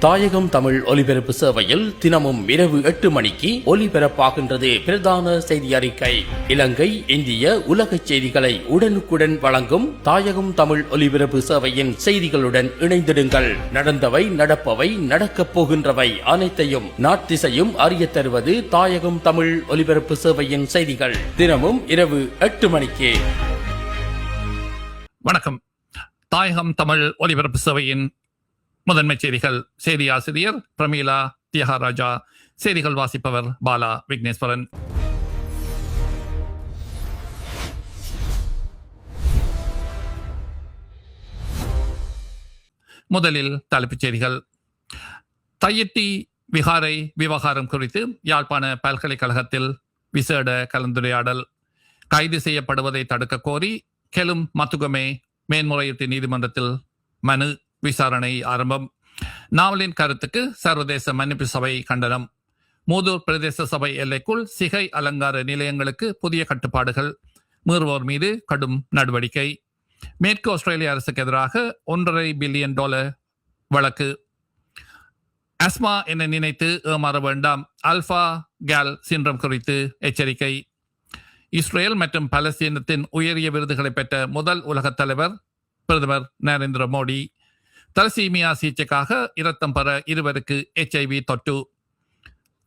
தாயகம் தமிழ் ஒலிபரப்பு சேவையில் தினமும் இரவு 8 மணிக்கு ஒலிபரப்பாகின்றது பிரதான செய்தி அறிக்கை. இலங்கை, இந்திய, உலக செய்திகளை உடனுக்குடன் வழங்கும் தாயகம் தமிழ் ஒலிபரப்பு சேவையின் செய்திகளுடன் இணைந்திடுங்கள். நடந்தவை, நடப்பவை, நடக்கப் போகின்றவை அனைத்தையும் நாட்டிசையும் அறிய தருவது தாயகம் தமிழ் ஒலிபரப்பு சேவையின் செய்திகள். தினமும் இரவு 8 மணிக்கு. வணக்கம். தாயகம் தமிழ் ஒலிபரப்பு சேவையின் முதன்மை செய்திகள். செய்தி ஆசிரியர் பிரமீளா தியாகராஜா. செய்திகள் வாசிப்பவர் பாலா விக்னேஸ்வரன். முதலில் தலைப்புச் செய்திகள். தையிட்டி விகாரை விவகாரம் குறித்து யாழ்ப்பாண பல்கலைக்கழகத்தில் விசேட கலந்துரையாடல். கைது செய்யப்படுவதை தடுக்க கோரி கெலும் மத்துகமே மேன்முறையீட்டு நீதிமன்றத்தில் மனு. விசாரணை ஆரம்பம். நாவலின் கருத்துக்கு சர்வதேச மன்னிப்பு சபை கண்டனம். மூதூர் பிரதேச சபை எல்லைக்குள் சிகை அலங்கார நிலையங்களுக்கு புதிய கட்டுப்பாடுகள். மீறுவோர் மீது கடும் நடவடிக்கை. மேற்கு ஆஸ்திரேலிய அரசுக்கு எதிராக $1.5 பில்லியன் வழக்கு. அஸ்மா என நினைத்து ஏமாற வேண்டாம். அல்பா கேல் சின்ரம் குறித்து எச்சரிக்கை. இஸ்ரேல் மற்றும் பலஸ்தீனத்தின் உயரிய விருதுகளை பெற்ற முதல் உலகத் தலைவர் பிரதமர் நரேந்திர மோடி. தலசீமியா சிகிச்சைக்காக இரத்தம் பெற 2 HIV தொற்று.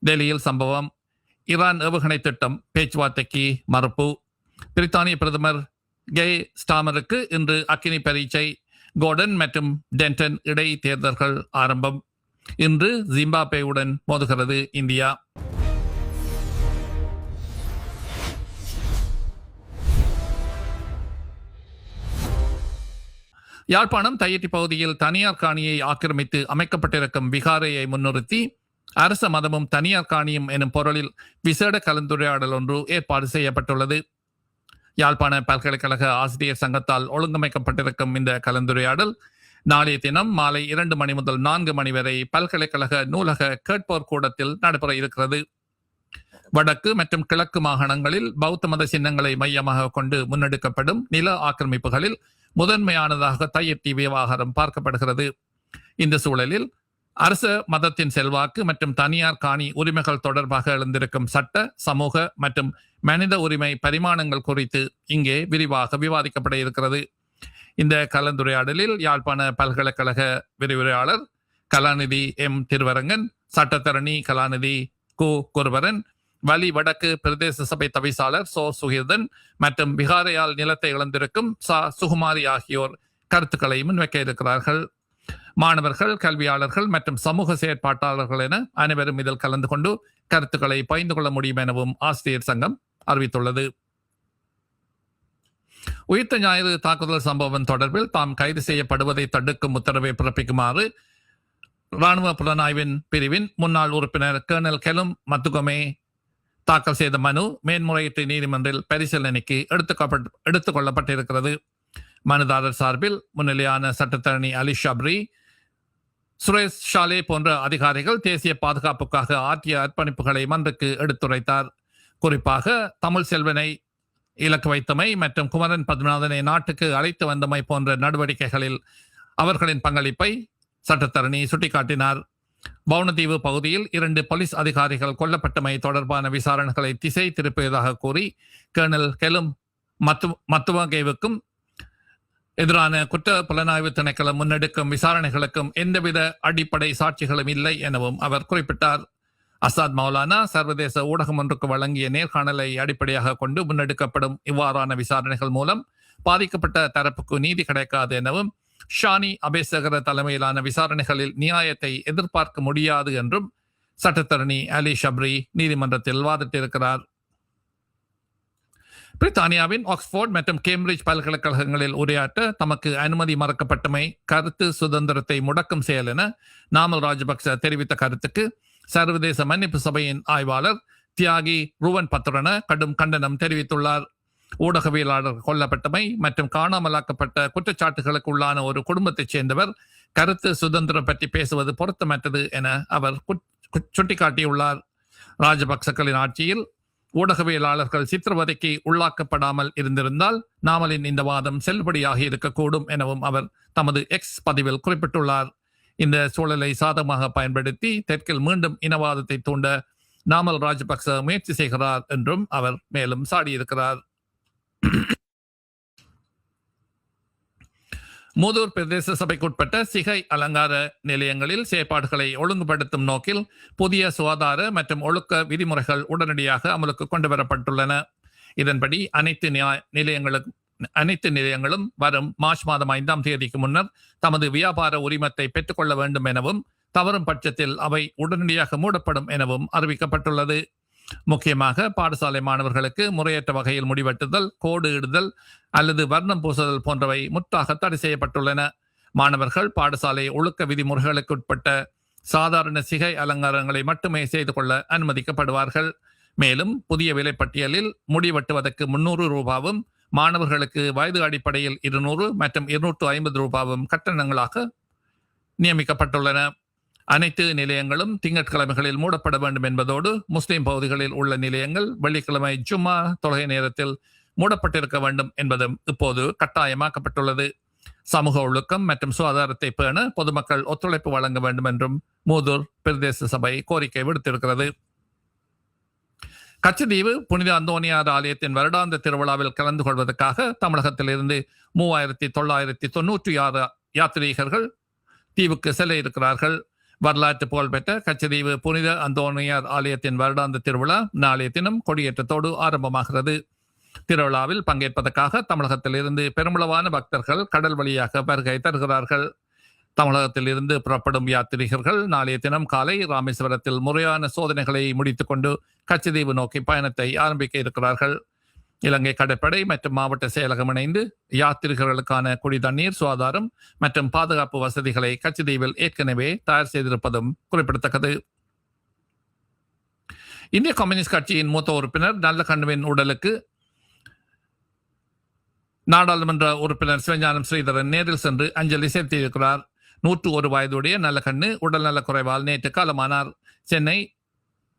டெல்லியில் சம்பவம். ஈரான் ஏவுகணை திட்டம் பேச்சுவார்த்தைக்கு மறுப்பு. பிரித்தானிய பிரதமர் கே ஸ்டாமருக்கு இன்று அக்கினி பரீட்சை. கோர்டன் மற்றும் டென்டன் இடை தேர்தல்கள் ஆரம்பம். இன்று ஜிம்பாப்வேவுடன் மோதுகிறது இந்தியா. யாழ்ப்பாணம் தையிட்டி பகுதியில் தனியார் காணியை ஆக்கிரமித்து அமைக்கப்பட்டிருக்கும் விகாரையை முன்னிறுத்தி அரச மதமும் தனியார் காணியும் எனும் பொருளில் விசேட கலந்துரையாடல் ஒன்று ஏற்பாடு செய்யப்பட்டுள்ளது. யாழ்ப்பாண பல்கலைக்கழக ஆசிரியர் சங்கத்தால் ஒழுங்கமைக்கப்பட்டிருக்கும் இந்த கலந்துரையாடல் நாளைய தினம் மாலை 2 மணி முதல் 4 மணி வரை பல்கலைக்கழக நூலக கேட்போர் கூடத்தில் நடைபெற இருக்கிறது. வடக்கு மற்றும் கிழக்கு மாகாணங்களில் பௌத்த மத சின்னங்களை மையமாக கொண்டு முன்னெடுக்கப்படும் நில ஆக்கிரமிப்புகளில் முதன்மையானதாக தையிட்டி விவகாரம் பார்க்கப்படுகிறது. இந்த சூழலில் அரச மதத்தின் செல்வாக்கு மற்றும் தனியார் காணி உரிமைகள் தொடர்பாக எழுந்திருக்கும் சட்ட, சமூக மற்றும் மனித உரிமை பரிமாணங்கள் குறித்து இங்கே விரிவாக விவாதிக்கப்பட இருக்கிறது. இந்த கலந்துரையாடலில் யாழ்ப்பாண பல்கலைக்கழக விரிவுரையாளர் கலாநிதி எம் திருவரங்கன், சட்டத்தரணி கலாநிதி கு குருவரன், வலி வடக்கு பிரதேச சபை தவிசாளர் சோ சுகிர்தன் மற்றும் விகாரையால் நிலத்தை இழந்திருக்கும் சா சுகுமாரி ஆகியோர் கருத்துக்களை முன்வைக்க இருக்கிறார்கள். மாணவர்கள், கல்வியாளர்கள் மற்றும் சமூக செயற்பாட்டாளர்கள் என அனைவரும் இதில் கலந்து கொண்டு கருத்துக்களை பகிர்ந்து கொள்ள முடியும் எனவும் ஆசிரியர் சங்கம் அறிவித்துள்ளது. உயிர்த்த ஞாயிறு தாக்குதல் சம்பவம் தொடர்பில் தாம் கைது செய்யப்படுவதை தடுக்கும் உத்தரவை பிறப்பிக்குமாறு இராணுவ புலனாய்வின் பிரிவின் முன்னாள் உறுப்பினர் கர்னல் கெலும் மத்துகமே தாக்கல் செய்த மனு மேன்முறையீட்டு நீதிமன்றில் பரிசீலனைக்கு எடுத்துக் கொள்ளப்பட்டிருக்கிறது. மனுதாரர் சார்பில் முன்னிலையான சட்டத்தரணி அலி ஷப்ரி, சுரேஷ் ஷாலே போன்ற அதிகாரிகள் தேசிய பாதுகாப்புக்காக ஆற்றிய அர்ப்பணிப்புகளை மன்றுக்கு எடுத்துரைத்தார். குறிப்பாக தமிழ் செல்வனை இலக்கு வைத்தமை மற்றும் குமரன் பத்மநாதனை நாட்டுக்கு அழைத்து வந்தமை போன்ற நடவடிக்கைகளில் அவர்களின் பங்களிப்பை சட்டத்தரணி சுட்டிக்காட்டினார். வவுணதீவு பகுதியில் 2 போலீஸ் அதிகாரிகள் கொல்லப்பட்டமை தொடர்பான விசாரணைகளை திசை திருப்பியதாக கூறி கர்னல் கெலும் மத்துவகேவுக்கும் எதிரான குற்ற புலனாய்வு திணைக்களம் முன்னெடுக்கும் விசாரணைகளுக்கும் எந்தவித அடிப்படை சாட்சிகளும் இல்லை எனவும் அவர் குறிப்பிட்டார். அசாத் மௌலானா சர்வதேச ஊடகம் ஒன்றுக்கு வழங்கிய நேர்காணலை அடிப்படையாக கொண்டு முன்னெடுக்கப்படும் இவ்வாறான விசாரணைகள் மூலம் பாதிக்கப்பட்ட தரப்புக்கு நீதி கிடைக்காது எனவும் ஷானி அபேசகர தலைமையிலான விசாரணைகளில் நியாயத்தை எதிர்பார்க்க முடியாது என்றும் சட்டத்தரணி அலி ஷப்ரி நீதிமன்றத்தில் வாதிட்டிருக்கிறார். பிரித்தானியாவின் ஆக்ஸ்போர்ட் மற்றும் கேம்பிரிட்ஜ் பல்கலைக்கழகங்களில் உரையாற்ற தமக்கு அனுமதி மறுக்கப்பட்டமை கருத்து சுதந்திரத்தை முடக்கும் செயல் என நாமல் ராஜபக்ச தெரிவித்த கருத்துக்கு சர்வதேச மன்னிப்பு சபையின் ஆய்வாளர் தியாகி ருவன் பத்ரன கடும் கண்டனம் தெரிவித்துள்ளார். ஊடகவியலாளர் கொல்லப்பட்டமை மற்றும் காணாமலாக்கப்பட்ட குற்றச்சாட்டுகளுக்கு உள்ளான ஒரு குடும்பத்தைச் சேர்ந்தவர் கருத்து சுதந்திரம் பற்றி பேசுவது பொருத்தமற்றது என அவர் சுட்டிக்காட்டியுள்ளார். ராஜபக்சக்களின் ஆட்சியில் ஊடகவியலாளர்கள் சித்திரவதைக்கு உள்ளாக்கப்படாமல் இருந்திருந்தால் நாமலின் இந்த வாதம் செல்லுபடியாகி இருக்கக்கூடும் எனவும் அவர் தமது எக்ஸ் பதிவில் குறிப்பிட்டுள்ளார். இந்த சூழலை சாதகமாக பயன்படுத்தி தெற்கில் மீண்டும் இனவாதத்தை தூண்ட நாமல் ராஜபக்ச முயற்சி செய்கிறார் என்றும் அவர் மேலும் சாடியிருக்கிறார். மூதூர் பிரதேச சபைக்குட்பட்ட சிகை அலங்கார நிலையங்களில் செயற்பாடுகளை ஒழுங்குபடுத்தும் நோக்கில் புதிய சுகாதார மற்றும் ஒழுக்க விதிமுறைகள் உடனடியாக அமலுக்கு கொண்டு வரப்பட்டுள்ளன. இதன்படி அனைத்து நிலையங்களும் வரும் மார்ச் மாதம் 5ஆம் தேதிக்கு முன்னர் தமது வியாபார உரிமத்தை பெற்றுக்கொள்ள வேண்டும் எனவும் தவறும் பட்சத்தில் அவை உடனடியாக மூடப்படும் எனவும் அறிவிக்கப்பட்டுள்ளது. முக்கியமாக பாடசாலை மாணவர்களுக்கு முறையற்ற வகையில் முடிவெட்டுதல், கோடு இடுதல் அல்லது வர்ணம் பூசுதல் போன்றவை முற்றாக தடை செய்யப்பட்டுள்ளன. மாணவர்கள் பாடசாலை ஒழுக்க விதிமுறைகளுக்கு உட்பட்ட சாதாரண சிகை அலங்காரங்களை மட்டுமே செய்து கொள்ள அனுமதிக்கப்படுவார்கள். மேலும் புதிய விலைப்பட்டியலில் முடிவெட்டுவதற்கு 300 ரூபாவும், மாணவர்களுக்கு வயது அடிப்படையில் 200 மற்றும் 250 ரூபாவும் கட்டணங்களாக நியமிக்கப்பட்டுள்ளன. அனைத்து நிலையங்களும் திங்கட்கிழமைகளில் மூடப்பட வேண்டும் என்பதோடு முஸ்லிம் பகுதிகளில் உள்ள நிலையங்கள் வெள்ளிக்கிழமை ஜும்மா தொழுகை நேரத்தில் மூடப்பட்டிருக்க வேண்டும் என்பதும் இப்போது கட்டாயமாக்கப்பட்டுள்ளது. சமூக ஒழுக்கம் மற்றும் சுகாதாரத்தை பேண பொதுமக்கள் ஒத்துழைப்பு வழங்க வேண்டும் என்றும் மூதூர் பிரதேச சபை கோரிக்கை விடுத்திருக்கிறது. கச்சதீவு புனித அந்தோனியார் ஆலயத்தின் வருடாந்த திருவிழாவில் கலந்து கொள்வதற்காக தமிழகத்திலிருந்து 3996 யாத்ரீகர்கள் தீவுக்கு செல்ல இருக்கிறார்கள். வரலாற்று புகழ்பெற்ற கச்சதீவு புனித அந்தோனியார் ஆலயத்தின் வருடாந்த திருவிழா நாளைய தினம் கொடியேற்றத்தோடு ஆரம்பமாகிறது. திருவிழாவில் பங்கேற்பதற்காக தமிழகத்திலிருந்து பெருமளவான பக்தர்கள் கடல் வழியாக வருகை தருகிறார்கள். தமிழகத்தில் இருந்து புறப்படும் யாத்திரிகர்கள் நாளைய தினம் காலை ராமேஸ்வரத்தில் முறையான சோதனைகளை முடித்துக் கொண்டு கச்சதீவு நோக்கி பயணத்தை ஆரம்பிக்க இருக்கிறார்கள். இலங்கை கடற்படை மற்றும் மாவட்ட செயலகம் இணைந்து யாத்திரிகர்களுக்கான குடி தண்ணீர், சுகாதாரம் மற்றும் பாதுகாப்பு வசதிகளை கச்சதீவில் ஏற்கனவே தயார் செய்திருப்பதும் குறிப்பிடத்தக்கது. இந்திய கம்யூனிஸ்ட் கட்சியின் மூத்த உறுப்பினர் நல்லகண்ணுவின் உடலுக்கு நாடாளுமன்ற உறுப்பினர் சிவஞானம் ஸ்ரீதரன் நேரில் சென்று அஞ்சலி செலுத்தியிருக்கிறார். 101 வயதுடைய நல்லகண்ணு உடல்நலக் குறைவால் நேற்று காலமானார்.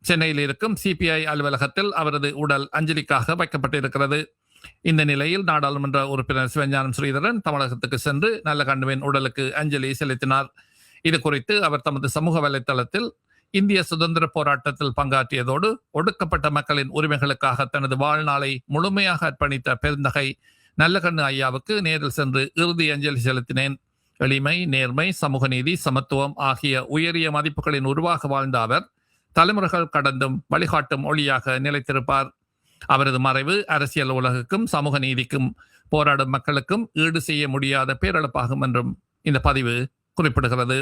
சென்னையில் இருக்கும் சிபிஐ அலுவலகத்தில் அவரது உடல் அஞ்சலிக்காக வைக்கப்பட்டிருக்கிறது. இந்த நிலையில் நாடாளுமன்ற உறுப்பினர் சிவஞானம் ஸ்ரீதரன் தமிழகத்துக்கு சென்று நல்லகண்ணுவின் உடலுக்கு அஞ்சலி செலுத்தினார். இது குறித்து அவர் தமது சமூக வலைதளத்தில் இந்திய சுதந்திர போராட்டத்தில் பங்காற்றியதோடு ஒடுக்கப்பட்ட மக்களின் உரிமைகளுக்காக தனது வாழ்நாளை முழுமையாக அர்ப்பணித்த பெருந்தகை நல்லகண்ணு ஐயாவுக்கு நேரில் சென்று இறுதி அஞ்சலி செலுத்தினேன். எளிமை, நேர்மை, சமூக நீதி, சமத்துவம் ஆகிய உயரிய மதிப்புகளின் உருவாக வாழ்ந்த அவர் தலைமுறைகள் கடந்தும் வழிகாட்டும் ஒளியாக நிலைத்திருப்பார். அவரது மறைவு அரசியல் உலகுக்கும் சமூக நீதிக்கும் போராடும் மக்களுக்கும் ஈடு செய்ய முடியாத பேரிழப்பாகும் என்றும் இந்த பதிவு குறிப்பிடுகிறது.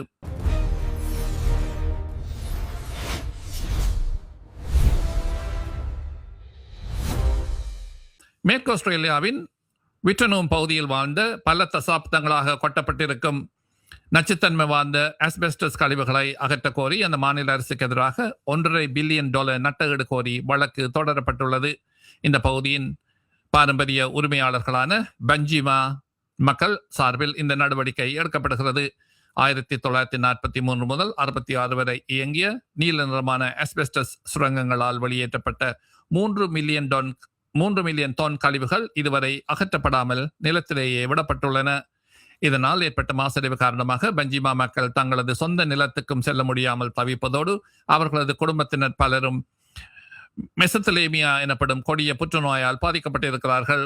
மேற்கு ஆஸ்திரேலியாவின் விட்டனூம் பகுதியில் வாழ்ந்த பல தசாப்தங்களாக கொட்டப்பட்டிருக்கும் நச்சுத்தன்மை வாழ்ந்த ஆஸ்பெஸ்டஸ் கழிவுகளை அகற்ற கோரி அந்த மாநில அரசுக்கு எதிராக $1.5 பில்லியன் நட்டஈடு கோரி வழக்கு தொடரப்பட்டுள்ளது. இந்த பகுதியின் பாரம்பரிய உரிமையாளர்களான பஞ்சிமா மக்கள் சார்பில் இந்த நடவடிக்கை எடுக்கப்படுகிறது. 1943 முதல் 66 வரை இயங்கிய நீல நிறமான ஆஸ்பெஸ்டஸ் சுரங்கங்களால் வெளியேற்றப்பட்ட 3 மில்லியன் டன் கழிவுகள் இதுவரை அகற்றப்படாமல் நிலத்திலேயே விடப்பட்டுள்ளன. இதனால் ஏற்பட்ட மாசடைவு காரணமாக பஞ்சிமா மக்கள் தங்களது சொந்த நிலத்துக்கும் செல்ல முடியாமல் தவிப்பதோடு அவர்களது குடும்பத்தினர் பலரும் மெசத்தலேமியா எனப்படும் கொடிய புற்றுநோயால் பாதிக்கப்பட்டிருக்கிறார்கள்.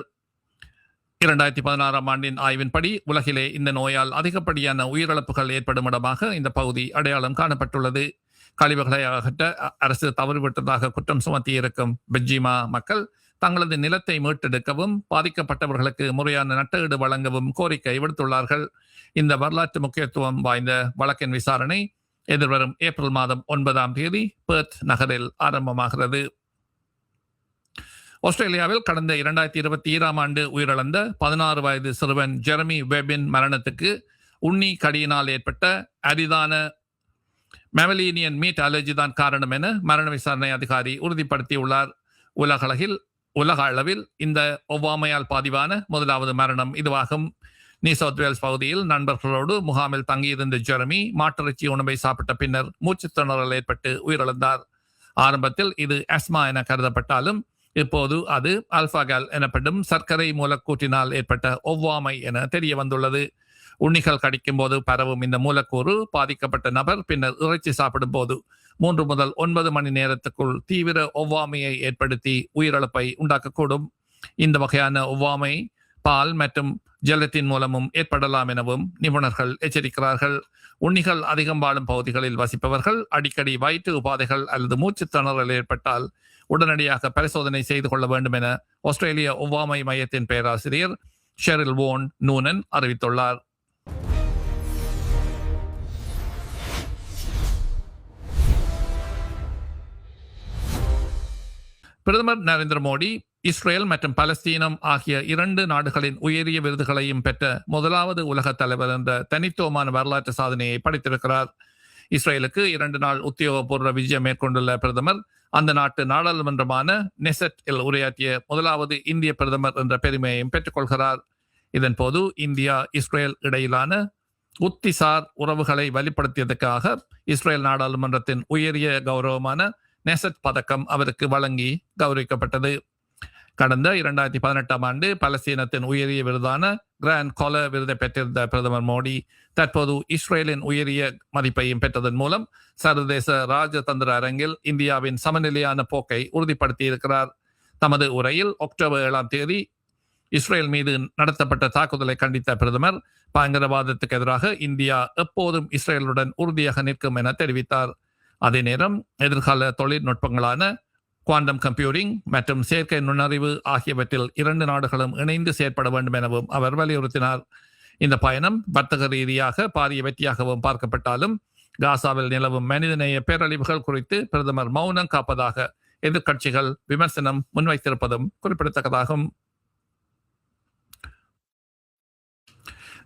2016 ஆண்டின் ஆய்வின்படி உலகிலே இந்த நோயால் அதிகப்படியான உயிரிழப்புகள் ஏற்படும் இடமாக இந்த பகுதி அடையாளம் காணப்பட்டுள்ளது. கழிவுகளை அகற்ற அரசு தவறிவிட்டதாக குற்றம் சுமத்தியிருக்கும் பஞ்சிமா மக்கள் தங்களது நிலத்தை மீட்டெடுக்கவும் பாதிக்கப்பட்டவர்களுக்கு முறையான நட்டஈடு வழங்கவும் கோரிக்கை விடுத்துள்ளார்கள். இந்த வரலாற்று முக்கியத்துவம் வாய்ந்த வழக்கின் விசாரணை எதிர்வரும் ஏப்ரல் மாதம் 9ஆம் தேதி பெர்த் நகரில் ஆரம்பமாகிறது. ஆஸ்திரேலியாவில் கடந்த 2021 ஆண்டு உயிரிழந்த 16 வயது சிறுவன் ஜெரமி வெபின் மரணத்துக்கு உண்ணி கடியினால் ஏற்பட்ட அரிதான மெமலீனியன் மீட் அலர்ஜி தான் காரணம் என மரண விசாரணை அதிகாரி உறுதிப்படுத்தியுள்ளார். உலக அளவில் இந்த ஒவ்வாமையால் பதிவான முதலாவது மரணம் இதுவாகும். நியூ சவுத் வேல்ஸ் பகுதியில் நண்பர்களோடு முகாமில் தங்கியிருந்த ஜெரமி மாட்டிறைச்சி உணவை சாப்பிட்ட பின்னர் மூச்சுத் திணறல் ஏற்பட்டு உயிரிழந்தார். ஆரம்பத்தில் இது ஆஸ்மா என கருதப்பட்டாலும் இப்போது அது ஆல்பாகால் எனப்படும் சர்க்கரை மூலக்கூற்றினால் ஏற்பட்ட ஒவ்வாமை என தெரிய வந்துள்ளது. உண்ணிகள் கடிக்கும் போது பரவும் இந்த மூலக்கூறு பாதிக்கப்பட்ட நபர் பின்னர் இறைச்சி சாப்பிடும் போது 3 முதல் 9 மணி நேரத்துக்குள் தீவிர ஒவ்வாமையை ஏற்படுத்தி உயிரிழப்பை உண்டாக்கக்கூடும். இந்த வகையான ஒவ்வாமை பால் மற்றும் ஜெலட்டின் மூலமும் ஏற்படலாம் எனவும் நிபுணர்கள் எச்சரிக்கிறார்கள். உண்ணிகள் அதிகம் வாழும் பகுதிகளில் வசிப்பவர்கள் அடிக்கடி வயிற்று உபாதைகள் அல்லது மூச்சு திணறல் ஏற்பட்டால் உடனடியாக பரிசோதனை செய்து கொள்ள வேண்டும் என ஆஸ்திரேலிய ஒவ்வாமை மையத்தின் பேராசிரியர் ஷெரில் வோன் நூனன் அறிவித்துள்ளார். பிரதமர் நரேந்திர மோடி இஸ்ரேல் மற்றும் பலஸ்தீனம் ஆகிய 2 நாடுகளின் உயரிய விருதுகளையும் பெற்ற முதலாவது உலக தலைவர் என்ற தனித்துவமான வரலாற்று சாதனையை படைத்திருக்கிறார். இஸ்ரேலுக்கு 2 நாள் உத்தியோகபூர்வ விஜயம் மேற்கொண்டுள்ள பிரதமர் அந்த நாட்டு நாடாளுமன்றமான நெசட் உரையாற்றிய முதலாவது இந்திய பிரதமர் என்ற பெருமையையும் பெற்றுக் கொள்கிறார். இதன்போது இந்தியா இஸ்ரேல் இடையிலான உத்திசார் உறவுகளை வலுப்படுத்தியதற்காக இஸ்ரேல் நாடாளுமன்றத்தின் உயரிய கௌரவமான நெசட் பதக்கம் அவருக்கு வழங்கி கௌரவிக்கப்பட்டது. கடந்த 2018 ஆண்டு பலஸ்தீனத்தின் உயரிய விருதான கிராண்ட் கொல விருதை பெற்றிருந்த பிரதமர் மோடி தற்போது இஸ்ரேலின் உயரிய மதிப்பையும் பெற்றதன் மூலம் சர்வதேச ராஜதந்திர அரங்கில் இந்தியாவின் சமநிலையான போக்கை உறுதிப்படுத்தியிருக்கிறார். தமது உரையில் அக்டோபர் 7ஆம் தேதி இஸ்ரேல் மீது நடத்தப்பட்ட தாக்குதலை கண்டித்த பிரதமர் பயங்கரவாதத்துக்கு எதிராக இந்தியா எப்போதும் இஸ்ரேலுடன் உறுதியாக நிற்கும் என தெரிவித்தார். அதே நேரம் எதிர்கால தொழில்நுட்பங்களான குவாண்டம் கம்ப்யூட்டிங் மற்றும் செயற்கை நுண்ணறிவு ஆகியவற்றில் 2 நாடுகளும் இணைந்து செயற்பட வேண்டும் எனவும் அவர் வலியுறுத்தினார். இந்த பயணம் வர்த்தக ரீதியாக பாரிய வெற்றியாகவும் பார்க்கப்பட்டாலும் காசாவில் நிலவும் மனிதநேய பேரழிவுகள் குறித்து பிரதமர் மௌனம் காப்பதாக எதிர்க்கட்சிகள் விமர்சனம் முன்வைத்திருப்பதும் குறிப்பிடத்தக்கதாகும்.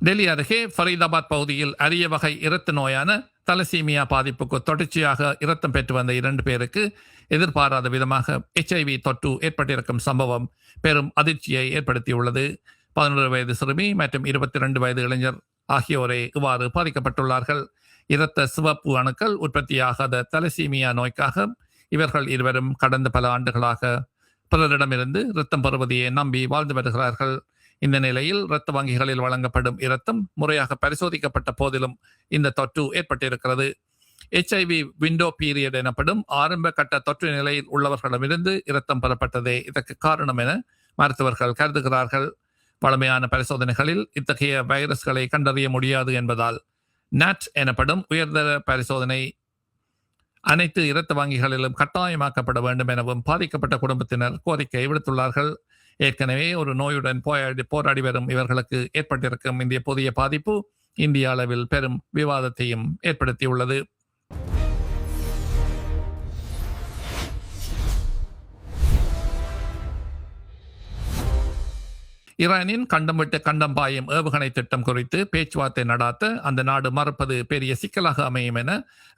டெல்லி அருகே ஃபரீதாபாத் பகுதியில் அரிய வகை இரத்த நோயான தலசீமியா பாதிப்புக்கு தொடர்ச்சியாக இரத்தம் பெற்று வந்த 2 பேருக்கு எதிர்பாராத விதமாக HIV தொற்று ஏற்பட்டிருக்கும் சம்பவம் பெரும் அதிர்ச்சியை ஏற்படுத்தியுள்ளது. 11 வயது சிறுமி மற்றும் 22 வயது இளைஞர் ஆகியோரே இவ்வாறு பாதிக்கப்பட்டுள்ளார்கள். இரத்த சிவப்பு அணுக்கள் உற்பத்தியாகாத தலசீமியா நோய்க்காக இவர்கள் இருவரும் கடந்த பல ஆண்டுகளாக பிறரிடமிருந்து இரத்தம் பெறுவதையே நம்பி வாழ்ந்து வருகிறார்கள். இந்த நிலையில் இரத்த வங்கிகளில் வழங்கப்படும் இரத்தம் முறையாக பரிசோதிக்கப்பட்ட போதிலும் இந்த தொற்று ஏற்பட்டிருக்கிறது. HIV விண்டோ பீரியட் எனப்படும் ஆரம்ப கட்ட தொற்று நிலையில் உள்ளவர்களிடமிருந்து இரத்தம் பெறப்பட்டதே இதற்கு காரணம் என மருத்துவர்கள் கருதுகிறார்கள். வழமையான பரிசோதனைகளில் இத்தகைய வைரஸ்களை கண்டறிய முடியாது என்பதால் NAT எனப்படும் உயர்தர பரிசோதனை அனைத்து இரத்த வங்கிகளிலும் கட்டாயமாக்கப்பட வேண்டும் எனவும் பாதிக்கப்பட்ட குடும்பத்தினர் கோரிக்கை விடுத்துள்ளார்கள். ஏற்கனவே ஒரு நோயுடன் போராடி வரும் இவர்களுக்கு ஏற்பட்டிருக்கும் இந்த புதிய பாதிப்பு இந்திய அளவில் பெரும் விவாதத்தையும் ஏற்படுத்தியுள்ளது. ஈரானின் கண்டம் விட்டு கண்டம் பாயும் ஏவுகணை திட்டம் குறித்து பேச்சுவார்த்தை நடாத்த அந்த நாடு மறுப்பது பெரிய சிக்கலாக அமையும் என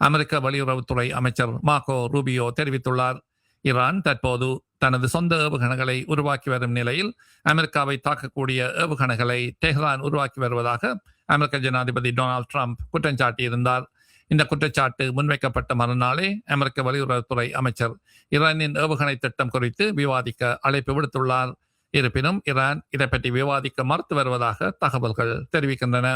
அமெரிக்க வெளியுறவுத்துறை அமைச்சர் மார்கோ ரூபியோ தெரிவித்துள்ளார். ஈரான் தற்போது தனது சொந்த ஏவுகணைகளை உருவாக்கி வரும் நிலையில் அமெரிக்காவை தாக்கக்கூடிய ஏவுகணைகளை டெஹ்ரான் உருவாக்கி வருவதாக அமெரிக்க ஜனாதிபதி டொனால்ட் ட்ரம்ப் குற்றம் சாட்டியிருந்தார். இந்த குற்றச்சாட்டு முன்வைக்கப்பட்ட மறுநாளே அமெரிக்க வெளியுறவுத்துறை அமைச்சர் ஈரானின் ஏவுகணை திட்டம் குறித்து விவாதிக்க அழைப்பு விடுத்துள்ளார். இருப்பினும் ஈரான் இதை பற்றி விவாதிக்க மறுத்து வருவதாக தகவல்கள் தெரிவிக்கின்றன.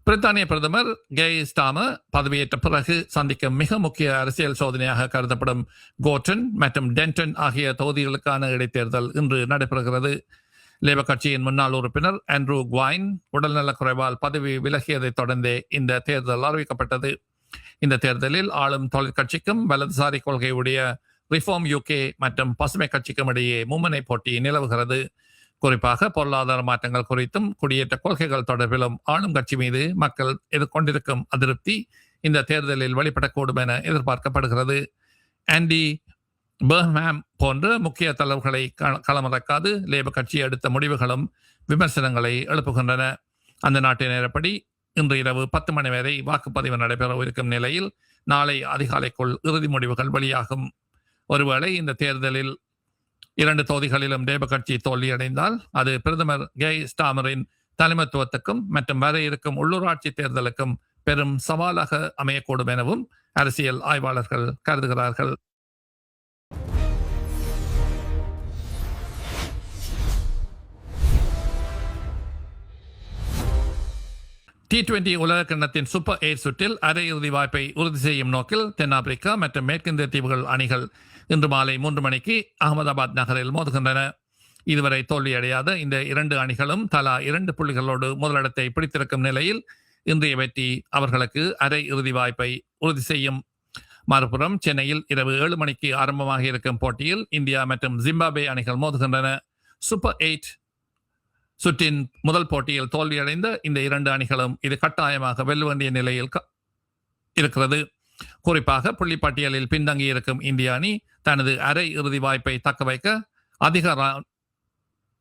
பிரித்தானிய பிரதமர் கேய் ஸ்டாமர் பதவியேற்ற பிறகு சந்திக்கும் மிக முக்கிய அரசியல் சோதனையாக கருதப்படும் கோட்டன் மற்றும் டென்டன் ஆகிய தொகுதிகளுக்கான இடைத்தேர்தல் இன்று நடைபெறுகிறது. லேபர் கட்சியின் முன்னாள் உறுப்பினர் ஆண்ட்ரூ குவைன் உடல்நலக்குறைவால் பதவி விலகியதைத் தொடர்ந்தே இந்த தேர்தல் அறிவிக்கப்பட்டது. இந்த தேர்தலில் ஆளும் தொழிற்கட்சிக்கும் வலதுசாரி கொள்கையுடைய ரிஃபார்ம் UK மற்றும் பசுமை கட்சிக்கும் இடையே மும்முனை போட்டி நிலவுகிறது. குறிப்பாக பொருளாதார மாற்றங்கள் குறித்தும் குடியேற்ற கொள்கைகள் தொடர்பிலும் ஆளும் கட்சி மீது மக்கள் எதிர்கொண்டிருக்கும் அதிருப்தி இந்த தேர்தலில் வெளிப்படக்கூடும் என எதிர்பார்க்கப்படுகிறது. ஆண்டி பர்ஹாம் போன்ற முக்கிய தலைவர்களை களமிறக்காது லேபர் கட்சி எடுத்த முடிவுகளும் விமர்சனங்களை எழுப்புகின்றன. அந்த நாட்டு நேரப்படி இன்று இரவு 10 மணி வரை வாக்குப்பதிவு நடைபெறவிருக்கும் நிலையில் நாளை அதிகாலைக்குள் இறுதி முடிவுகள் வெளியாகும். ஒருவேளை இந்த தேர்தலில் 2 தொகுதிகளிலும் லேபர் கட்சி தோல்வியடைந்தால் அது பிரதமர் கேய் ஸ்டாமரின் தலைமைத்துவத்துக்கும் மற்றும் வர இருக்கும் உள்ளூராட்சி தேர்தலுக்கும் பெரும் சவாலாக அமையக்கூடும் எனவும் அரசியல் ஆய்வாளர்கள் கருதுகிறார்கள். T20 உலக கிண்ணத்தின் சூப்பர் 8 சுற்றில் அரையிறுதி வாய்ப்பை உறுதி செய்யும் நோக்கில் தென்னாப்பிரிக்கா மற்றும் மேற்கிந்திய தீவுகள் அணிகள் இன்று மாலை 3 மணிக்கு அகமதாபாத் நகரில் மோதுகின்றன. இதுவரை தோல்வியடையாத இந்த 2 அணிகளும் தலா 2 புள்ளிகளோடு முதலிடத்தை பிடித்திருக்கும் நிலையில் இன்றைய வெற்றி அவர்களுக்கு அரை இறுதி வாய்ப்பை உறுதி செய்யும். மறுபுறம் சென்னையில் இரவு 7 மணிக்கு ஆரம்பமாக இருக்கும் போட்டியில் இந்தியா மற்றும் ஜிம்பாப்வே அணிகள் மோதுகின்றன. சூப்பர் 8 சுற்றின் முதல் போட்டியில் தோல்வியடைந்த இந்த 2 அணிகளும் இது கட்டாயமாக வெல்ல வேண்டிய நிலையில் இருக்கிறது. குறிப்பாக புள்ளிப்பட்டியலில் பின்தங்கியிருக்கும் இந்திய அணி தனது அரை இறுதி வாய்ப்பை தக்க வைக்க அதிக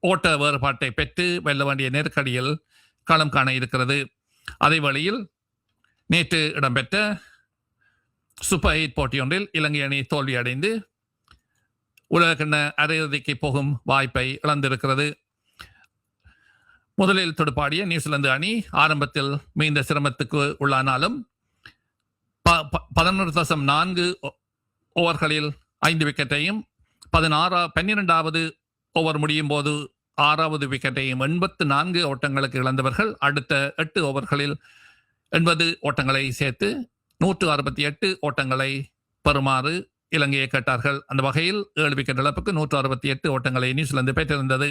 ஓட்ட வேறுபாட்டை பெற்று வெல்ல வேண்டிய நெருக்கடியில் களம் காண இருக்கிறது. அதே வழியில் நேற்று இடம்பெற்ற சூப்பர் 8 போட்டியொன்றில் இலங்கை அணி தோல்வியடைந்து உலகக்கிண்ண அரையிறுதிக்கு போகும் வாய்ப்பை இழந்திருக்கிறது. முதலில் துடுப்பாடிய நியூசிலாந்து அணி ஆரம்பத்தில் மீண்ட சிரமத்துக்கு உள்ளானாலும் 11.4 ஓவர்களில் 5 விக்கெட்டையும் 12வது ஓவர் முடியும் போது 6வது விக்கெட்டையும் 84 ஓட்டங்களுக்கு இழந்தவர்கள் அடுத்த 8 ஓவர்களில் 80 ஓட்டங்களை சேர்த்து 168 ஓட்டங்களை பெறுமாறு இலங்கையை கேட்டார்கள். அந்த வகையில் 7 விக்கெட் இழப்புக்கு 168 ஓட்டங்களை நியூசிலாந்து பெற்றிருந்தது.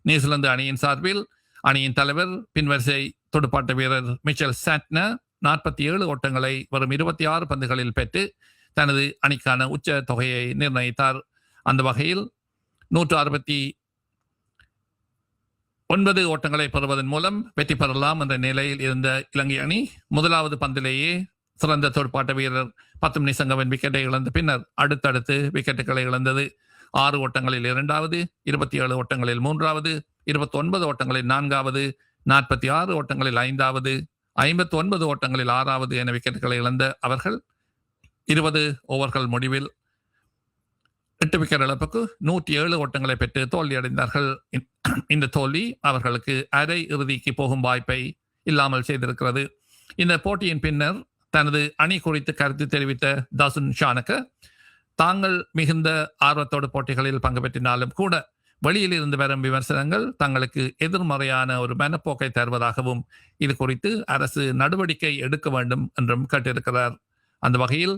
நியூசிலாந்து அணியின் சார்பில் அணியின் தலைவர் பின்வரிசை துடுப்பாட்ட வீரர் மிச்சல் சாட்னர் 47 ஓட்டங்களை வரும் 26 பந்துகளில் பெற்று தனது அணிக்கான உச்ச தொகையை நிர்ணயித்தார். அந்த வகையில் 169 ஓட்டங்களை பெறுவதன் மூலம் வெற்றி பெறலாம் என்ற நிலையில் இருந்த இலங்கை அணி முதலாவது பந்திலேயே சிறந்த துடுப்பாட்ட வீரர் பத்தும் நிசங்கவின் விக்கெட்டை இழந்த பின்னர் அடுத்தடுத்து விக்கெட்டுகளை இழந்தது. 6 ஓட்டங்களில் 2வது, 27 ஓட்டங்களில் 3வது, 29 ஓட்டங்களில் 4வது, 46 ஓட்டங்களில் 5வது, 59 ஓட்டங்களில் 6வது என விக்கெட்டுகளை இழந்த அவர்கள் 20 ஓவர்கள் முடிவில் 8 விக்கெட் இழப்புக்கு 107 ஓட்டங்களை பெற்று தோல்வியடைந்தார்கள். இந்த தோல்வி அவர்களுக்கு அரை இறுதிக்கு போகும் வாய்ப்பை இல்லாமல் செய்திருக்கிறது. இந்த போட்டியின் பின்னர் தனது அணி குறித்து கருத்து தெரிவித்த தாசுன் ஷானக்க தாங்கள் மிகுந்த ஆர்வத்தோடு போட்டிகளில் பங்கு பெற்றினாலும் கூட வெளியில் இருந்து வரும் விமர்சனங்கள் தங்களுக்கு எதிர்மறையான ஒரு மனப்போக்கை தருவதாகவும் இது குறித்து அரசு நடவடிக்கை எடுக்க வேண்டும் என்றும் கேட்டிருக்கிறார். அந்த வகையில்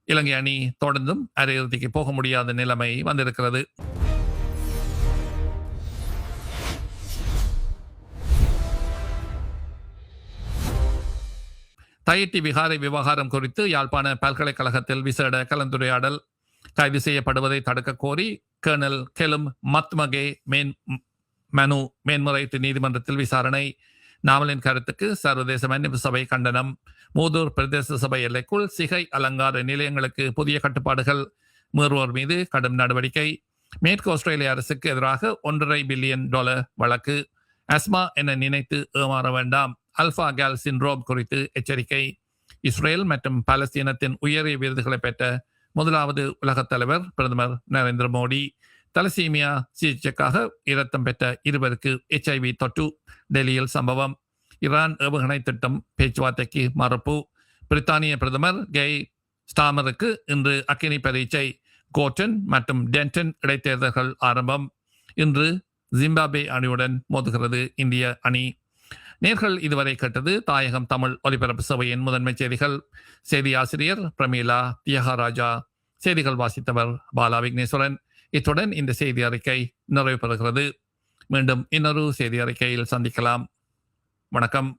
இலங்கை அணி தொடர்ந்தும் அரையிறுதிக்கு போக முடியாத நிலைமை வந்திருக்கிறது. தையிட்டி விகாரை விவகாரம் குறித்து யாழ்ப்பாண பல்கலைக்கழகத்தில் விசேட கலந்துரையாடல். கைது செய்யப்படுவதை தடுக்க கோரி கர்னல் கெலும் மத்மகே மனு மேன்முறையீட்டு நீதிமன்றத்தில் விசாரணை. நாவலின் கருத்துக்கு சர்வதேச மன்னிப்பு சபை கண்டனம். மூதூர் பிரதேச சபை எல்லைக்குள் சிகை அலங்கார நிலையங்களுக்கு புதிய கட்டுப்பாடுகள். மீறுவோர் மீது கடும் நடவடிக்கை. மேற்கு ஆஸ்திரேலிய அரசுக்கு எதிராக $1.5 பில்லியன் வழக்கு. அஸ்மா என நினைத்து ஏமாற வேண்டாம். அல்பா கேல் சிண்ட்ரோம் குறித்து எச்சரிக்கை. இஸ்ரேல் மற்றும் பாலஸ்தீனத்தின் உயரிய விருதுகளை பெற்ற முதலாவது உலகத் தலைவர் பிரதமர் நரேந்திர மோடி. தலசீமியா சிகிச்சைக்காக இரத்தம் பெற்ற 2 HIV தொற்று. டெல்லியில் சம்பவம். ஈரான் ஏவுகணை திட்டம் பேச்சுவார்த்தைக்கு மறுப்பு. பிரித்தானிய பிரதமர் கை ஸ்டாமருக்கு இன்று அக்கினி பரீட்சை. கோட்டன் மற்றும் டென்டன் இடைத்தேர்தல்கள் ஆரம்பம். இன்று ஜிம்பாப்வே அணியுடன் மோதுகிறது இந்திய அணி. நேர்கள் இதுவரை கேட்டது தாயகம் தமிழ் ஒலிபரப்பு சபையின் முதன்மை செய்திகள். செய்தி ஆசிரியர் பிரமீளா தியாகராஜா. செய்திகள் வாசித்தவர் பாலா விக்னேஸ்வரன். இத்துடன் இந்த செய்தி அறிக்கை நிறைவு பெறுகிறது. மீண்டும் இன்னொரு செய்தி அறிக்கையில் சந்திக்கலாம். வணக்கம்.